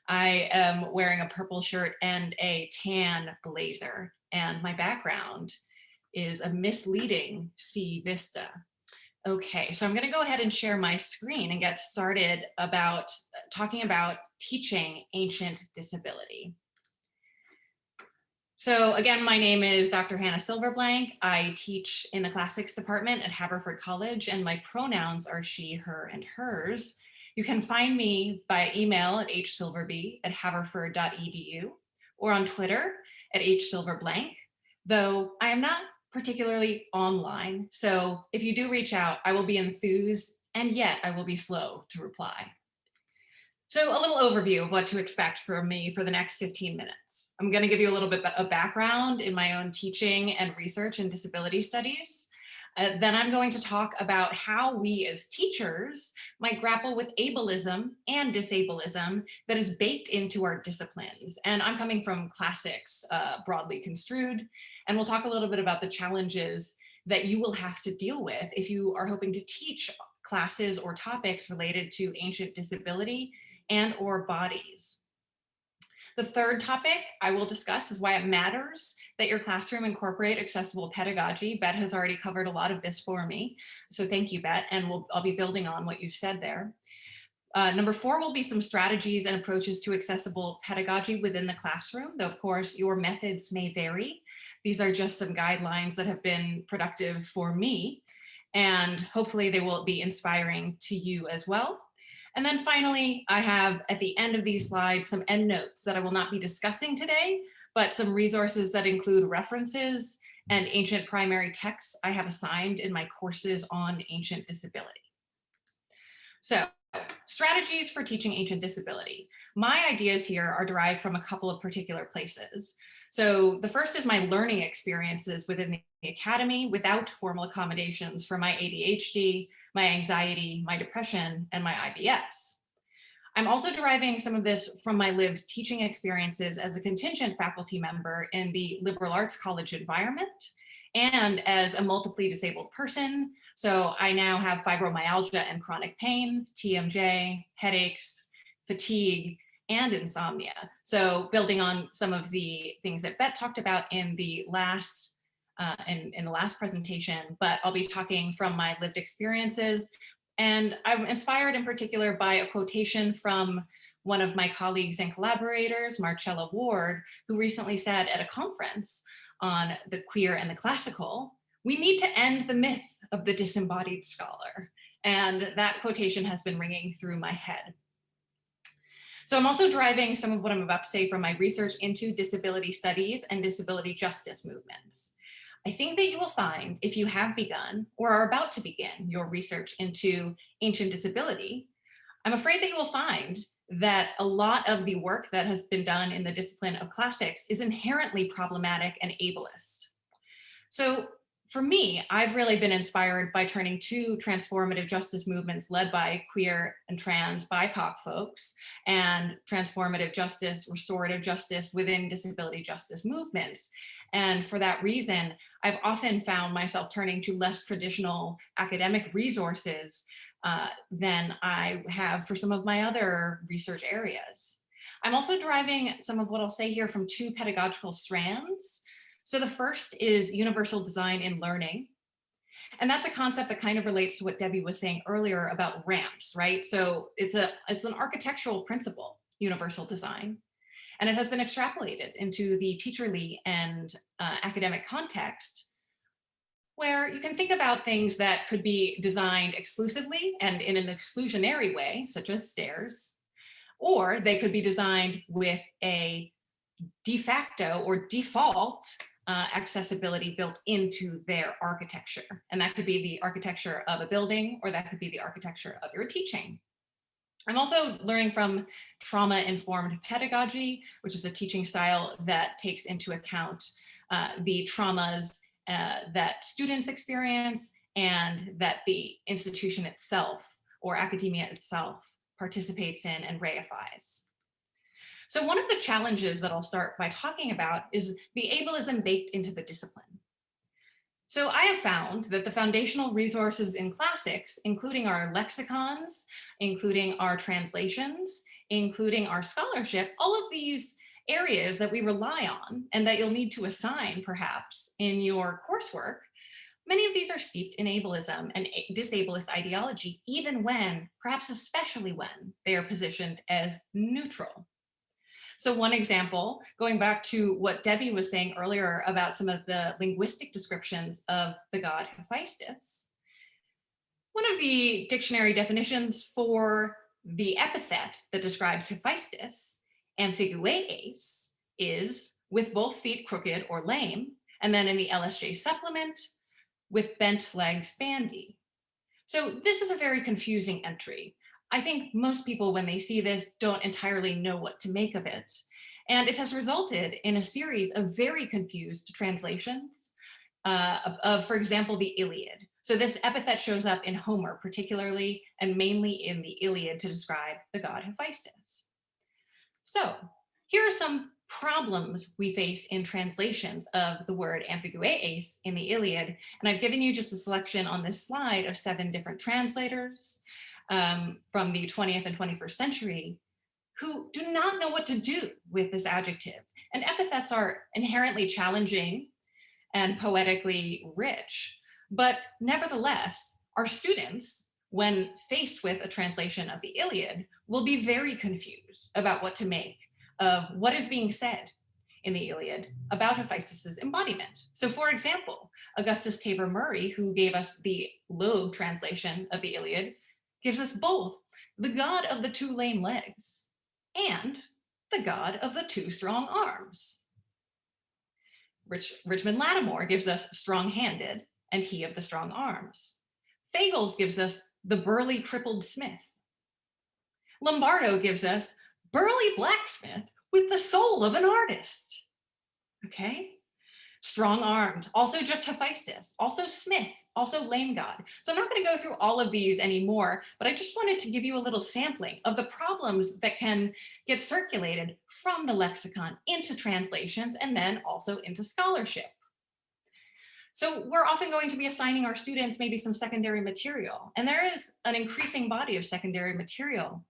I am wearing a purple shirt and a tan blazer, and my background is a misleading sea vista. Okay, so I'm going to go ahead and share my screen and get started about talking about teaching ancient disability. So again, my name is Dr. Hannah Silverblank. I teach in the classics department at Haverford College, and my pronouns are she, her, and hers. You can find me by email at hsilverby@haverford.edu or on Twitter at hsilverblank, though I am not particularly online. So if you do reach out, I will be enthused, and yet I will be slow to reply. So a little overview of what to expect from me for the next 15 minutes. I'm going to give you a little bit of background in my own teaching and research in disability studies. Then I'm going to talk about how we as teachers might grapple with ableism and disableism that is baked into our disciplines. And I'm coming from classics, broadly construed, and we'll talk a little bit about the challenges that you will have to deal with if you are hoping to teach classes or topics related to ancient disability and or bodies. The third topic I will discuss is why it matters that your classroom incorporate accessible pedagogy. Bet has already covered a lot of this for me, so thank you, Bet, and I'll be building on what you've said there. Number 4 will be some strategies and approaches to accessible pedagogy within the classroom, though of course your methods may vary. These are just some guidelines that have been productive for me, and hopefully they will be inspiring to you as well. And then finally, I have at the end of these slides some endnotes that I will not be discussing today, but some resources that include references and ancient primary texts I have assigned in my courses on ancient disability. So, strategies for teaching ancient disability. My ideas here are derived from a couple of particular places. So the first is my learning experiences within the academy without formal accommodations for my ADHD, my anxiety, my depression, and my IBS. I'm also deriving some of this from my lived teaching experiences as a contingent faculty member in the liberal arts college environment and as a multiply disabled person. So I now have fibromyalgia and chronic pain, TMJ, headaches, fatigue, and insomnia. So building on some of the things that Bet talked about in the last presentation, but I'll be talking from my lived experiences And I'm inspired in particular by a quotation from one of my colleagues and collaborators, Marcella Ward, who recently said at a conference on the queer and the classical, "We need to end the myth of the disembodied scholar." And that quotation has been ringing through my head. So I'm also deriving some of what I'm about to say from my research into disability studies and disability justice movements. I think that you will find, if you have begun or are about to begin your research into ancient disability, I'm afraid that you will find that a lot of the work that has been done in the discipline of classics is inherently problematic and ableist. So for me, I've really been inspired by turning to transformative justice movements led by queer and trans BIPOC folks and transformative justice, restorative justice within disability justice movements. And for that reason, I've often found myself turning to less traditional academic resources than I have for some of my other research areas. I'm also deriving some of what I'll say here from two pedagogical strands. So the first is universal design in learning. And that's a concept that kind of relates to what Debbie was saying earlier about ramps, right? So it's an architectural principle, universal design. And it has been extrapolated into the teacherly and academic context, where you can think about things that could be designed exclusively and in an exclusionary way, such as stairs, or they could be designed with a de facto or default accessibility built into their architecture. And that could be the architecture of a building, or that could be the architecture of your teaching. I'm also learning from trauma-informed pedagogy, which is a teaching style that takes into account the traumas that students experience and that the institution itself or academia itself participates in and reifies. So one of the challenges that I'll start by talking about is the ableism baked into the discipline. So I have found that the foundational resources in classics, including our lexicons, including our translations, including our scholarship, all of these areas that we rely on and that you'll need to assign perhaps in your coursework, many of these are steeped in ableism and disableist ideology, even when, perhaps especially when, they are positioned as neutral. So one example, going back to what Debbie was saying earlier about some of the linguistic descriptions of the god Hephaestus, one of the dictionary definitions for the epithet that describes Hephaestus, ambigueis, is with both feet crooked or lame, and then in the LSJ supplement, with bent legs bandy. So this is a very confusing entry. I think most people, when they see this, don't entirely know what to make of it. And it has resulted in a series of very confused translations of, for example, the Iliad. So this epithet shows up in Homer, particularly and mainly in the Iliad, to describe the god Hephaestus. So here are some problems we face in translations of the word ambigueis in the Iliad. And I've given you just a selection on this slide of 7 different translators from the 20th and 21st century who do not know what to do with this adjective. And epithets are inherently challenging and poetically rich, but nevertheless, our students, when faced with a translation of the Iliad, will be very confused about what to make of what is being said in the Iliad about Hephaestus's embodiment. So for example, Augustus Tabor Murray, who gave us the Loeb translation of the Iliad, gives us both the god of the 2 lame legs and the god of the 2 strong arms. Richmond Lattimore gives us strong-handed and he of the strong arms. Fagles gives us the burly crippled smith. Lombardo gives us burly blacksmith with the soul of an artist. Okay? Strong-armed, also just Hephaestus, also Smith, also lame god. So I'm not going to go through all of these anymore, but I just wanted to give you a little sampling of the problems that can get circulated from the lexicon into translations and then also into scholarship. So we're often going to be assigning our students maybe some secondary material, and there is an increasing body of secondary material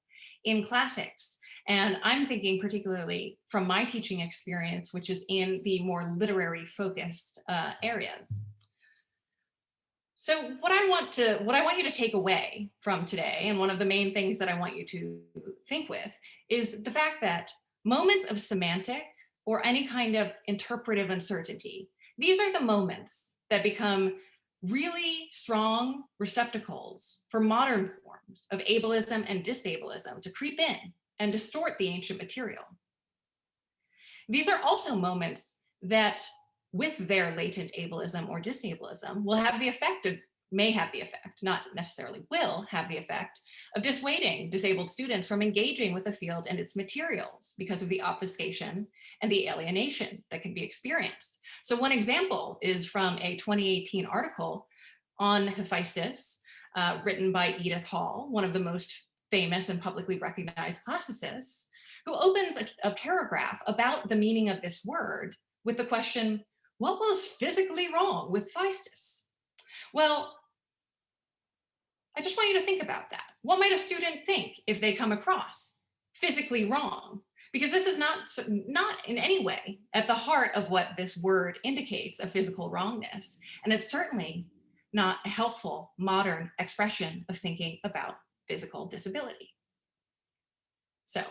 in classics. And I'm thinking particularly from my teaching experience, which is in the more literary focused areas. So what I want you to take away from today, and one of the main things that I want you to think with, is the fact that moments of semantic or any kind of interpretive uncertainty, these are the moments that become really strong receptacles for modern forms of ableism and disableism to creep in and distort the ancient material. These are also moments that, with their latent ableism or disableism, may have the effect, not necessarily will have the effect, of dissuading disabled students from engaging with the field and its materials because of the obfuscation and the alienation that can be experienced. So one example is from a 2018 article on Hephaestus, written by Edith Hall, one of the most famous and publicly recognized classicists, who opens a paragraph about the meaning of this word with the question, what was physically wrong with Hephaestus? Well, I just want you to think about that. What might a student think if they come across physically wrong? Because this is not in any way at the heart of what this word indicates, a physical wrongness. And it's certainly not a helpful modern expression of thinking about physical disability. So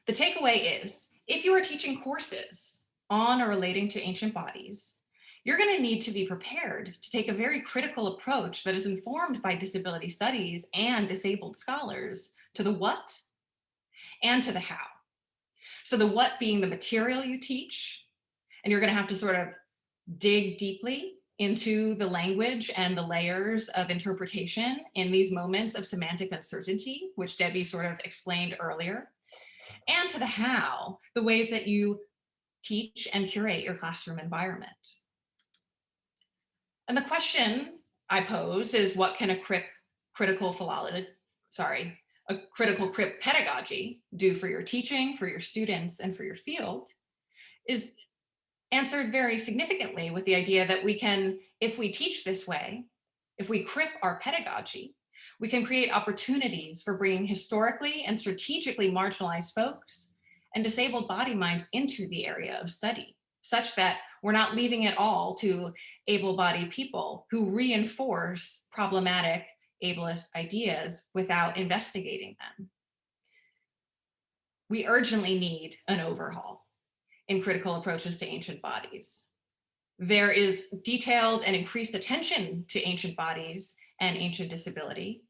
the takeaway is, if you are teaching courses on or relating to ancient bodies, you're going to need to be prepared to take a very critical approach that is informed by disability studies and disabled scholars to the what and to the how. So the what being the material you teach, and you're going to have to sort of dig deeply into the language and the layers of interpretation in these moments of semantic uncertainty, which Debby sort of explained earlier, and to the how, the ways that you teach and curate your classroom environment. And the question I pose is, what can a critical crip pedagogy do for your teaching, for your students, and for your field? Is answered very significantly with the idea that we can, if we teach this way, if we crip our pedagogy, we can create opportunities for bringing historically and strategically marginalized folks and disabled body minds into the area of study, such that we're not leaving it all to able-bodied people who reinforce problematic ableist ideas without investigating them. We urgently need an overhaul in critical approaches to ancient bodies. There is detailed and increased attention to ancient bodies and ancient disability,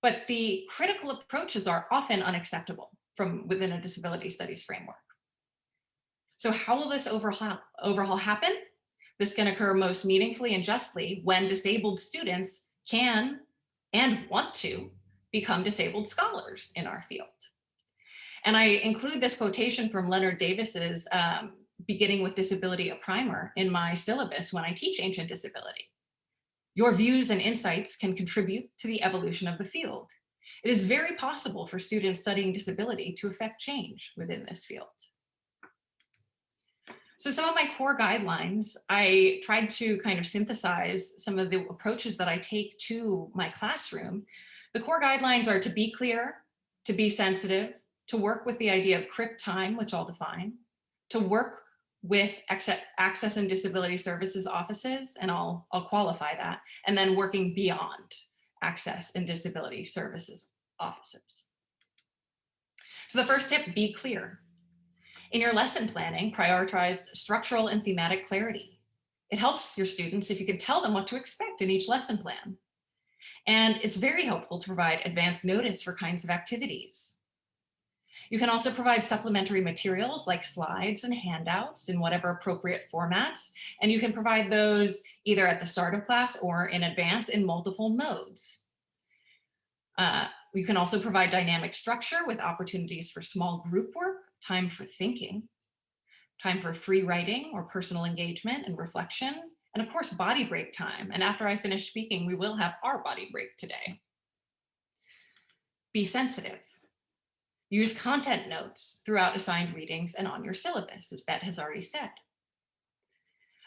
but the critical approaches are often unacceptable from within a disability studies framework. So how will this overhaul happen? This can occur most meaningfully and justly when disabled students can and want to become disabled scholars in our field. And I include this quotation from Leonard Davis's Beginning with Disability, a Primer, in my syllabus when I teach ancient disability. Your views and insights can contribute to the evolution of the field. It is very possible for students studying disability to affect change within this field. So some of my core guidelines, I tried to kind of synthesize some of the approaches that I take to my classroom. The core guidelines are to be clear, to be sensitive, to work with the idea of crip time, which I'll define, to work with access and disability services offices, and I'll qualify that, and then working beyond access and disability services offices. So the first tip, be clear. In your lesson planning, prioritize structural and thematic clarity. It helps your students if you can tell them what to expect in each lesson plan. And it's very helpful to provide advance notice for kinds of activities. You can also provide supplementary materials like slides and handouts in whatever appropriate formats, and you can provide those either at the start of class or in advance in multiple modes. You can also provide dynamic structure with opportunities for small group work, time for thinking, time for free writing or personal engagement and reflection, and of course, body break time. And after I finish speaking, we will have our body break today. Be sensitive. Use content notes throughout assigned readings and on your syllabus, as Bet has already said.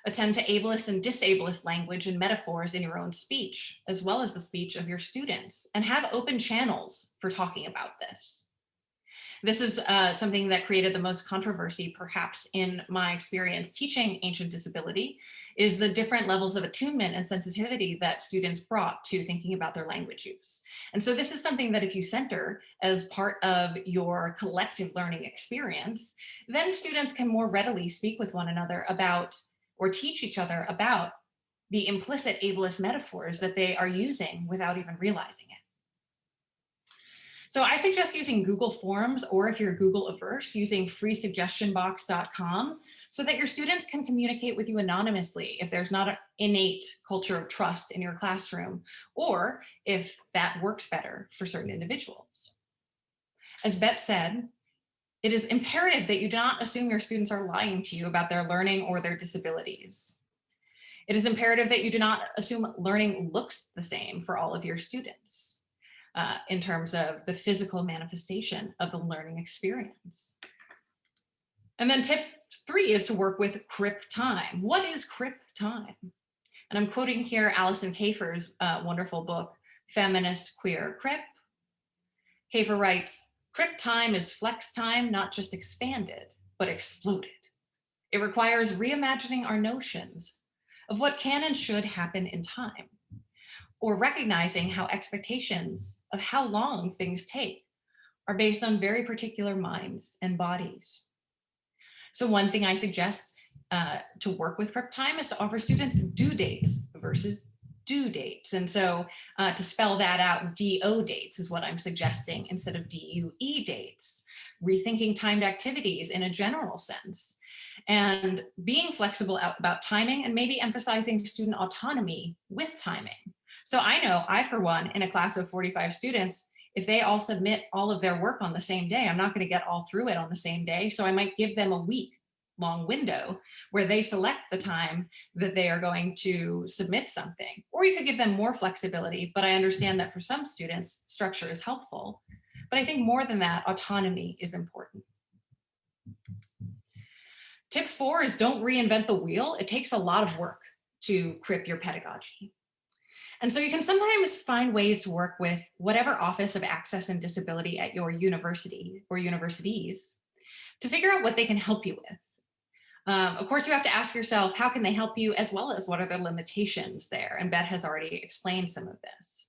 Attend to ableist and disableist language and metaphors in your own speech, as well as the speech of your students, and have open channels for talking about this. This is something that created the most controversy, perhaps in my experience teaching ancient disability, is the different levels of attunement and sensitivity that students brought to thinking about their language use. And so this is something that if you center as part of your collective learning experience, then students can more readily speak with one another about, or teach each other about, the implicit ableist metaphors that they are using without even realizing it. So I suggest using Google Forms, or if you're Google averse, using freesuggestionbox.com so that your students can communicate with you anonymously if there's not an innate culture of trust in your classroom, or if that works better for certain individuals. As Bet said, it is imperative that you do not assume your students are lying to you about their learning or their disabilities. It is imperative that you do not assume learning looks the same for all of your students. In terms of the physical manifestation of the learning experience. And then tip 3 is to work with crip time. What is crip time? And I'm quoting here Alison Kafer's wonderful book, Feminist Queer Crip. Kafer writes, "Crip time is flex time, not just expanded, but exploded. It requires reimagining our notions of what can and should happen in time, or recognizing how expectations of how long things take are based on very particular minds and bodies." So one thing I suggest to work with crip time is to offer students due dates versus due dates. And so to spell that out, DO dates is what I'm suggesting instead of DUE dates, rethinking timed activities in a general sense, and being flexible about timing, and maybe emphasizing student autonomy with timing. So I know I, for one, in a class of 45 students, if they all submit all of their work on the same day, I'm not going to get all through it on the same day. So I might give them a week-long window where they select the time that they are going to submit something. Or you could give them more flexibility, but I understand that for some students, structure is helpful. But I think more than that, autonomy is important. Tip 4 is don't reinvent the wheel. It takes a lot of work to crip your pedagogy. And so you can sometimes find ways to work with whatever Office of Access and Disability at your university or universities to figure out what they can help you with. Of course, you have to ask yourself, how can they help you, as well as what are the limitations there? And Beth has already explained some of this.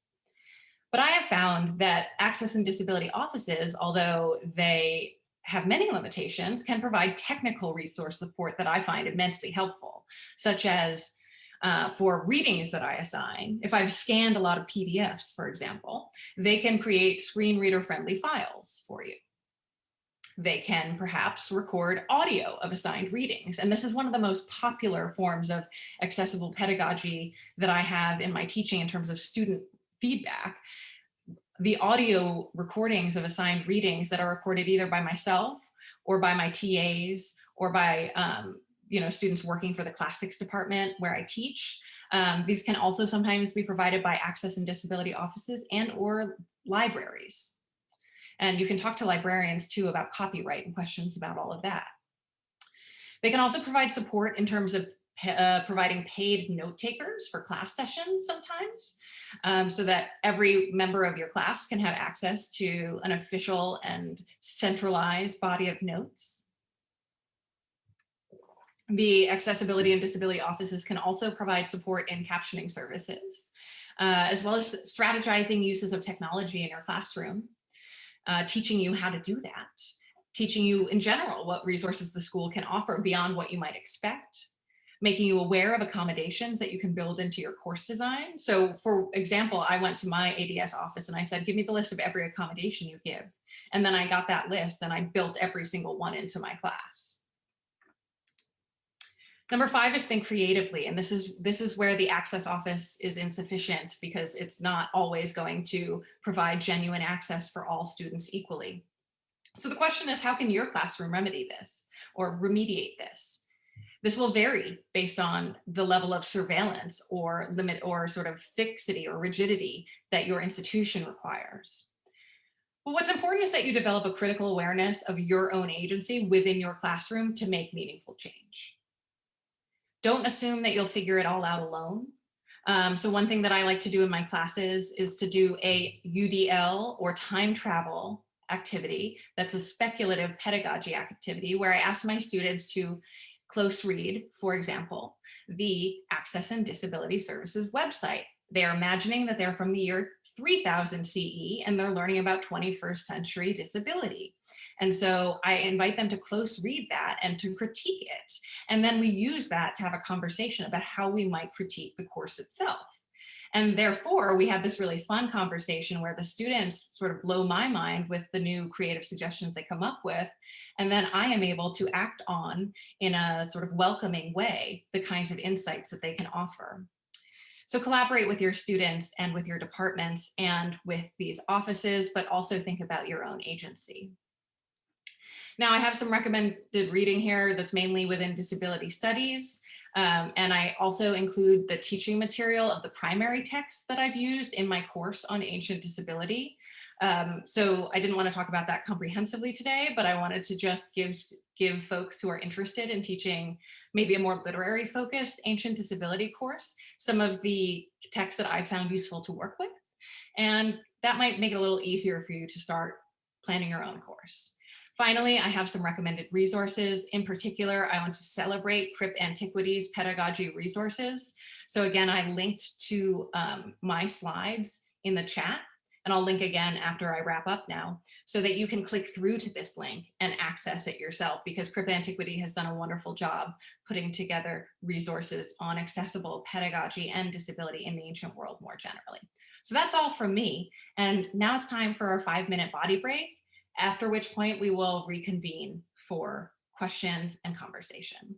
But I have found that access and disability offices, although they have many limitations, can provide technical resource support that I find immensely helpful, such as for readings that I assign. If I've scanned a lot of PDFs, for example, they can create screen reader friendly files for you. They can perhaps record audio of assigned readings. And this is one of the most popular forms of accessible pedagogy that I have in my teaching in terms of student feedback. The audio recordings of assigned readings that are recorded either by myself or by my TAs or by students working for the classics department where I teach. These can also sometimes be provided by access and disability offices and or libraries. And you can talk to librarians too about copyright and questions about all of that. They can also provide support in terms of providing paid note takers for class sessions sometimes, so that every member of your class can have access to an official and centralized body of notes. The accessibility and disability offices can also provide support in captioning services, as well as strategizing uses of technology in your classroom, teaching you how to do that, teaching you in general what resources the school can offer beyond what you might expect, making you aware of accommodations that you can build into your course design. So for example, I went to my ADS office and I said, give me the list of every accommodation you give. And then I got that list and I built every single one into my class. Number 5 is think creatively. And this is where the access office is insufficient because it's not always going to provide genuine access for all students equally. So the question is, how can your classroom remedy this or remediate this? This will vary based on the level of surveillance or limit or sort of fixity or rigidity that your institution requires. But what's important is that you develop a critical awareness of your own agency within your classroom to make meaningful change. Don't assume that you'll figure it all out alone. So one thing that I like to do in my classes is to do a UDL or time travel activity that's a speculative pedagogy activity where I ask my students to close read, for example, the Access and Disability Services website. They're imagining that they're from the year 3000 CE and they're learning about 21st century disability. And so I invite them to close read that and to critique it. And then we use that to have a conversation about how we might critique the course itself. And therefore, we had this really fun conversation where the students sort of blow my mind with the new creative suggestions they come up with. And then I am able to act on, in a sort of welcoming way, the kinds of insights that they can offer. So collaborate with your students and with your departments and with these offices, but also think about your own agency. Now I have some recommended reading here that's mainly within disability studies. And I also include the teaching material of the primary text that I've used in my course on ancient disability. So I didn't want to talk about that comprehensively today, but I wanted to just give folks who are interested in teaching maybe a more literary focused ancient disability course some of the texts that I found useful to work with. And that might make it a little easier for you to start planning your own course. Finally, I have some recommended resources. In particular, I want to celebrate Crip Antiquities pedagogy resources. So again, I linked to my slides in the chat, and I'll link again after I wrap up now, so that you can click through to this link and access it yourself, because Crip Antiquity has done a wonderful job putting together resources on accessible pedagogy and disability in the ancient world more generally. So that's all from me. And now it's time for our 5-minute body break, after which point we will reconvene for questions and conversation.